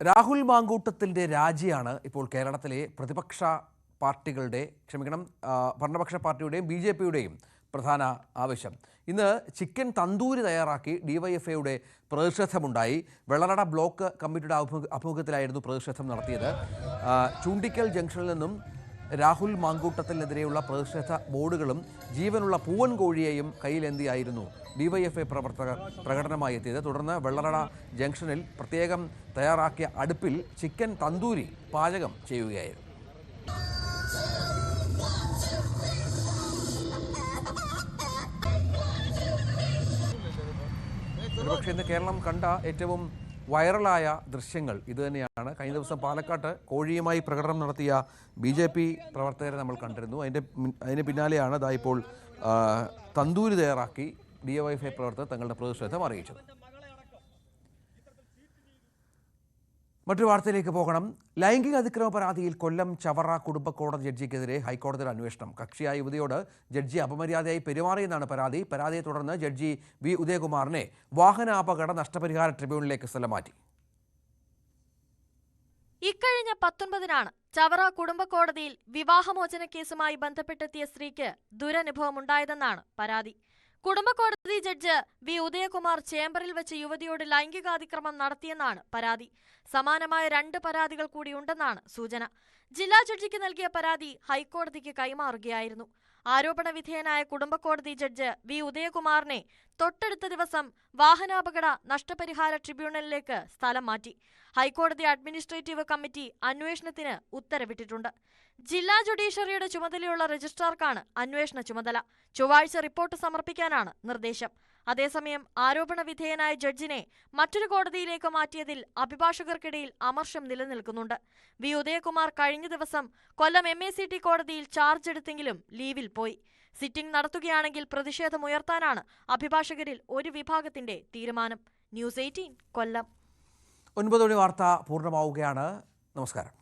രാഹുൽ മാങ്കൂട്ടത്തിൻ്റെ രാജിയാണ് ഇപ്പോൾ കേരളത്തിലെ പ്രതിപക്ഷ പാർട്ടികളുടെ ഭരണപക്ഷ പാർട്ടിയുടെയും BJPയുടെയും പ്രധാന ആവശ്യം. ഇന്ന് ചിക്കൻ തന്തൂരി തയ്യാറാക്കി ഡിവൈഎഫ്ഐയുടെ പ്രതിഷേധമുണ്ടായി. വെള്ളറട ബ്ലോക്ക് കമ്മിറ്റിയുടെ ആഭിമുഖ്യത്തിലായിരുന്നു പ്രതിഷേധം നടത്തിയത്. ചൂണ്ടിക്കൽ ജംഗ്ഷനിൽ നിന്നും രാഹുൽ മാങ്കൂട്ടത്തിനെതിരെയുള്ള പ്രതിഷേധ ബോർഡുകളും ജീവനുള്ള പൂവൻ കോഴിയെയും കയ്യിലേന്തിയായിരുന്നു ഡിവൈഎഫ്ഐ പ്രവർത്തകർ പ്രകടനമായി എത്തിയത്. തുടർന്ന് വെള്ളറട ജംഗ്ഷനിൽ പ്രത്യേകം തയ്യാറാക്കിയ അടുപ്പിൽ ചിക്കൻ തന്തൂരി പാചകം ചെയ്യുകയായിരുന്നു. ഒരുപക്ഷെ ഇന്ന് കേരളം കണ്ട ഏറ്റവും വൈറലായ ദൃശ്യങ്ങൾ ഇതുതന്നെയാണ്. കഴിഞ്ഞ ദിവസം പാലക്കാട്ട് കോഴിയുമായി പ്രകടനം നടത്തിയ BJP പ്രവർത്തകരെ നമ്മൾ കണ്ടിരുന്നു. അതിന് പിന്നാലെയാണ് ഇപ്പോൾ തന്തൂരി തയ്യാറാക്കി DYFI പ്രവർത്തകർ തങ്ങളുടെ പ്രതിഷേധം അറിയിച്ചത്. മറ്റൊരു വാർത്തയിലേക്ക് പോകണം. ലൈംഗിക അതിക്രമ പരാതിയിൽ കൊല്ലം ചവറ കുടുംബ കോടതി ജഡ്ജിക്കെതിരെ ഹൈക്കോടതിയുടെ അന്വേഷണം. കക്ഷിയായ യുവതിയോട് ജഡ്ജി അപമര്യാദയായി പെരുമാറിയെന്നാണ് പരാതി. പരാതിയെ തുടർന്ന് ജഡ്ജി V. ഉദയകുമാറിനെ വാഹനാപകട നഷ്ടപരിഹാര ട്രിബ്യൂണലിലേക്ക് സ്ഥലം മാറ്റി. ഇക്കഴിഞ്ഞ 19-നാണ് ചവറ കുടുംബ കോടതിയിൽ വിവാഹമോചന കേസുമായി ബന്ധപ്പെട്ടെത്തിയ സ്ത്രീക്ക് ദുരനുഭവമുണ്ടായതെന്നാണ് പരാതി. കുടുംബ കോടതി ജഡ്ജ് V. ഉദയകുമാർ ചേംബറിൽ വെച്ച് യുവതിയോട് ലൈംഗികാതിക്രമം നടത്തിയെന്നാണ് പരാതി. സമാനമായ 2 പരാതികൾ കൂടിയുണ്ടെന്നാണ് സൂചന. ജില്ലാ ജഡ്ജിക്ക് നൽകിയ പരാതി ഹൈക്കോടതിക്ക് കൈമാറുകയായിരുന്നു. ആരോപണ വിധേയനായ കുടുംബ കോടതി ജഡ്ജ് V. ഉദയകുമാറിനെ തൊട്ടടുത്ത ദിവസം വാഹനാപകട നഷ്ടപരിഹാര ട്രിബ്യൂണലിലേക്ക് സ്ഥലം മാറ്റി. ഹൈക്കോടതി അഡ്മിനിസ്ട്രേറ്റീവ് കമ്മിറ്റി അന്വേഷണത്തിന് ഉത്തരവിട്ടിട്ടുണ്ട്. ജില്ലാ ജുഡീഷ്യറിയുടെ ചുമതലയുള്ള രജിസ്ട്രാർക്കാണ് അന്വേഷണ ചുമതല. ചൊവ്വാഴ്ച റിപ്പോർട്ട് സമർപ്പിക്കാനാണ് നിർദ്ദേശം. അതേസമയം ആരോപണ വിധേയനായ ജഡ്ജിനെ മറ്റൊരു കോടതിയിലേക്ക് മാറ്റിയതിൽ അഭിഭാഷകർക്കിടയിൽ അമർഷം നിലനിൽക്കുന്നുണ്ട്. V. ഉദയകുമാർ കഴിഞ്ഞ ദിവസം കൊല്ലം MACT കോടതിയിൽ ചാർജ് എടുത്തെങ്കിലും ലീവിൽ പോയി. സിറ്റിംഗ് നടത്തുകയാണെങ്കിൽ പ്രതിഷേധമുയർത്താനാണ് അഭിഭാഷകരിൽ ഒരു വിഭാഗത്തിന്റെ തീരുമാനം. News 18 കൊല്ലം. 9 മണി വാർത്ത പൂർണ്ണമാവുകയാണ്. നമസ്കാരം.